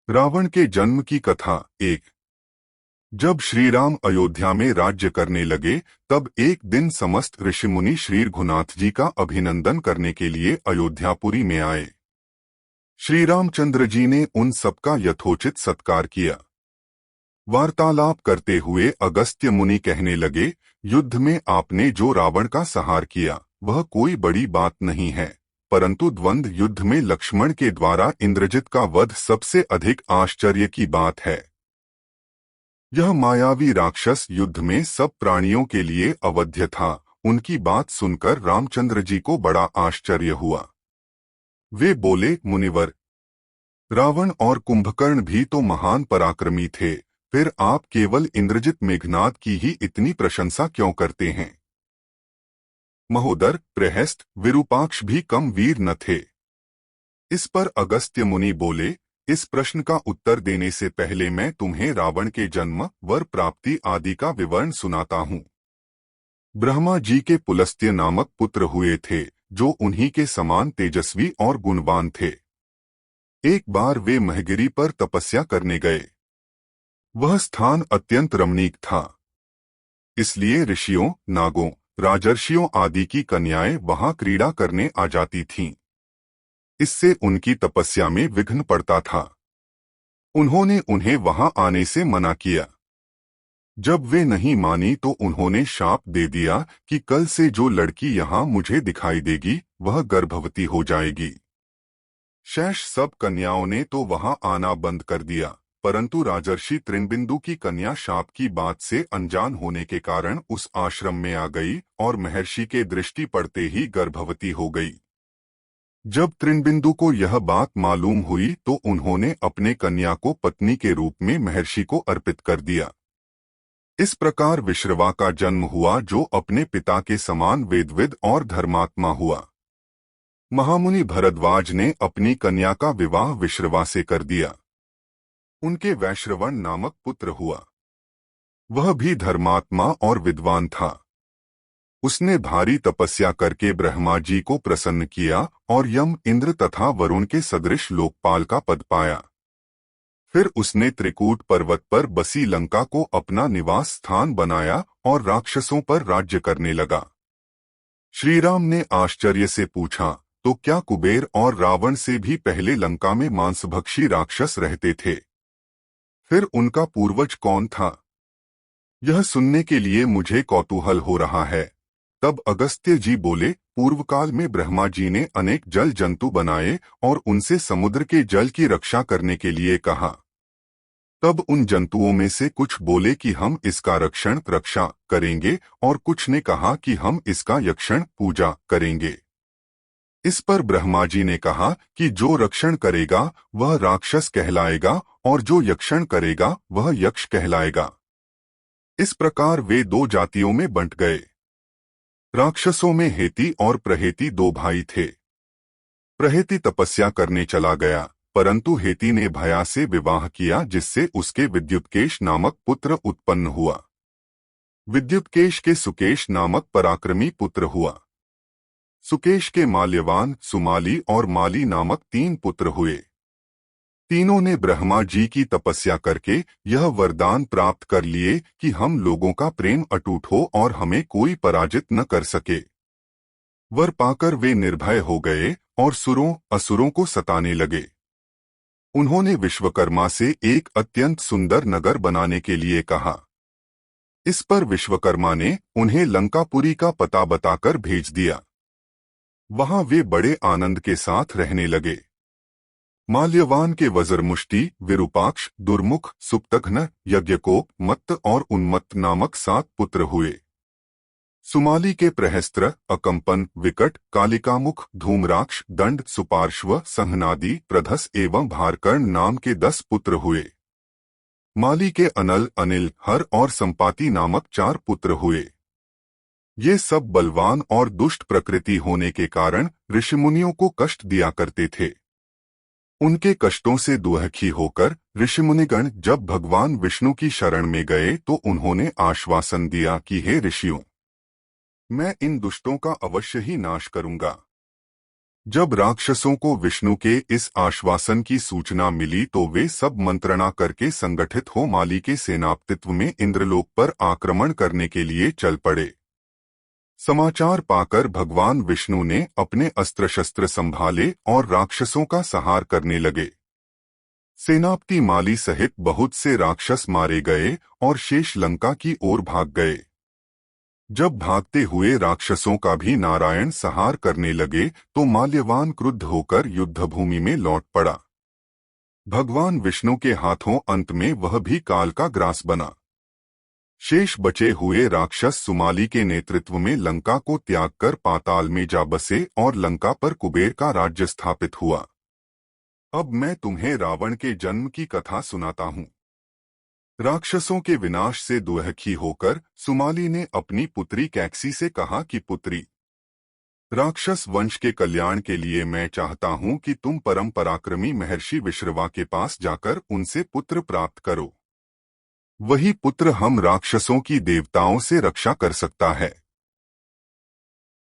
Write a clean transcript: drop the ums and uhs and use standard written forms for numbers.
रावण के जन्म की कथा। एक। जब श्री राम अयोध्या में राज्य करने लगे, तब एक दिन समस्त ऋषिमुनि श्री रघुनाथ जी का अभिनंदन करने के लिए अयोध्यापुरी में आए। श्री रामचंद्र जी ने उन सबका यथोचित सत्कार किया। वार्तालाप करते हुए अगस्त्य मुनि कहने लगे, युद्ध में आपने जो रावण का संहार किया वह कोई बड़ी बात नहीं है, परंतु द्वंद्व युद्ध में लक्ष्मण के द्वारा इंद्रजित का वध सबसे अधिक आश्चर्य की बात है। यह मायावी राक्षस युद्ध में सब प्राणियों के लिए अवध्य था। उनकी बात सुनकर रामचंद्र जी को बड़ा आश्चर्य हुआ। वे बोले, मुनिवर, रावण और कुंभकर्ण भी तो महान पराक्रमी थे, फिर आप केवल इंद्रजित मेघनाद की ही इतनी प्रशंसा क्यों करते हैं? महोदर, प्रहस्त, विरूपाक्ष भी कम वीर न थे। इस पर अगस्त्य मुनि बोले, इस प्रश्न का उत्तर देने से पहले मैं तुम्हें रावण के जन्म, वर प्राप्ति आदि का विवरण सुनाता हूँ। ब्रह्मा जी के पुलस्त्य नामक पुत्र हुए थे, जो उन्हीं के समान तेजस्वी और गुणवान थे। एक बार वे महगिरी पर तपस्या करने गए। वह स्थान अत्यंत रमणीक था, इसलिए ऋषियों, नागों, राजर्षियों आदि की कन्याएं वहां क्रीड़ा करने आ जाती थीं। इससे उनकी तपस्या में विघ्न पड़ता था। उन्होंने उन्हें वहां आने से मना किया। जब वे नहीं मानी तो उन्होंने शाप दे दिया कि कल से जो लड़की यहां मुझे दिखाई देगी वह गर्भवती हो जाएगी। शेष सब कन्याओं ने तो वहां आना बंद कर दिया, परंतु राजर्षि तृणबिंदु की कन्या शाप की बात से अनजान होने के कारण उस आश्रम में आ गई और महर्षि के दृष्टि पड़ते ही गर्भवती हो गई। जब तृणबिंदु को यह बात मालूम हुई तो उन्होंने अपने कन्या को पत्नी के रूप में महर्षि को अर्पित कर दिया। इस प्रकार विश्रवा का जन्म हुआ, जो अपने पिता के समान वेदविद और धर्मात्मा हुआ। महामुनि भरद्वाज ने अपनी कन्या का विवाह विश्रवा से कर दिया। उनके वैश्रवण नामक पुत्र हुआ। वह भी धर्मात्मा और विद्वान था। उसने भारी तपस्या करके ब्रह्मा जी को प्रसन्न किया और यम, इंद्र तथा वरुण के सदृश लोकपाल का पद पाया। फिर उसने त्रिकूट पर्वत पर बसी लंका को अपना निवास स्थान बनाया और राक्षसों पर राज्य करने लगा। श्री राम ने आश्चर्य से पूछा, तो क्या कुबेर और रावण से भी पहले लंका में मांसभक्षी राक्षस रहते थे? फिर उनका पूर्वज कौन था? यह सुनने के लिए मुझे कौतूहल हो रहा है। तब अगस्त्य जी बोले, पूर्व काल में ब्रह्मा जी ने अनेक जल जंतु बनाए और उनसे समुद्र के जल की रक्षा करने के लिए कहा। तब उन जंतुओं में से कुछ बोले कि हम इसका रक्षा करेंगे और कुछ ने कहा कि हम इसका यक्षण पूजा करेंगे। इस पर ब्रह्मा जी ने कहा कि जो रक्षण करेगा वह राक्षस कहलाएगा और जो यक्षण करेगा वह यक्ष कहलाएगा। इस प्रकार वे दो जातियों में बंट गए। राक्षसों में हेति और प्रहेति दो भाई थे। प्रहेति तपस्या करने चला गया, परंतु हेति ने भया से विवाह किया, जिससे उसके विद्युत्केश नामक पुत्र उत्पन्न हुआ। विद्युत्केश के सुकेश नामक पराक्रमी पुत्र हुआ। सुकेश के माल्यवान, सुमाली और माली नामक 3 पुत्र हुए। तीनों ने ब्रह्मा जी की तपस्या करके यह वरदान प्राप्त कर लिए कि हम लोगों का प्रेम अटूट हो और हमें कोई पराजित न कर सके। वर पाकर वे निर्भय हो गए और सुरों असुरों को सताने लगे। उन्होंने विश्वकर्मा से एक अत्यंत सुंदर नगर बनाने के लिए कहा। इस पर विश्वकर्मा ने उन्हें लंकापुरी का पता बताकर भेज दिया। वहां वे बड़े आनंद के साथ रहने लगे। माल्यवान के वज्रमुष्टि, विरूपाक्ष, दुर्मुख, सुप्तघ्न, यज्ञकोप, मत्त और उन्मत्त नामक 7 पुत्र हुए। सुमाली के प्रहस्त्र, अकंपन, विकट, कालिकामुख, धूम्राक्ष, दंड, सुपार्श्व, संहनादि, प्रधस एवं भारकर्ण नाम के 10 पुत्र हुए। माली के अनल, अनिल, हर और संपाति नामक 4 पुत्र हुए। ये सब बलवान और दुष्ट प्रकृति होने के कारण ऋषिमुनियों को कष्ट दिया करते थे। उनके कष्टों से दुखी होकर ऋषिमुनिगण जब भगवान विष्णु की शरण में गए तो उन्होंने आश्वासन दिया कि हे ऋषियों, मैं इन दुष्टों का अवश्य ही नाश करूंगा। जब राक्षसों को विष्णु के इस आश्वासन की सूचना मिली तो वे सब मंत्रणा करके संगठित हो माली के सेनापतित्व में इंद्रलोक पर आक्रमण करने के लिए चल पड़े। समाचार पाकर भगवान विष्णु ने अपने अस्त्र शस्त्र संभाले और राक्षसों का संहार करने लगे। सेनापति माली सहित बहुत से राक्षस मारे गए और शेष लंका की ओर भाग गए। जब भागते हुए राक्षसों का भी नारायण संहार करने लगे तो माल्यवान क्रुद्ध होकर युद्धभूमि में लौट पड़ा। भगवान विष्णु के हाथों अंत में वह भी काल का ग्रास बना। शेष बचे हुए राक्षस सुमाली के नेतृत्व में लंका को त्याग कर पाताल में जा बसे और लंका पर कुबेर का राज्य स्थापित हुआ। अब मैं तुम्हें रावण के जन्म की कथा सुनाता हूँ। राक्षसों के विनाश से दुखी होकर सुमाली ने अपनी पुत्री कैकसी से कहा कि पुत्री, राक्षस वंश के कल्याण के लिए मैं चाहता हूँ कि तुम परम पराक्रमी महर्षि विश्रवा के पास जाकर उनसे पुत्र प्राप्त करो। वही पुत्र हम राक्षसों की देवताओं से रक्षा कर सकता है।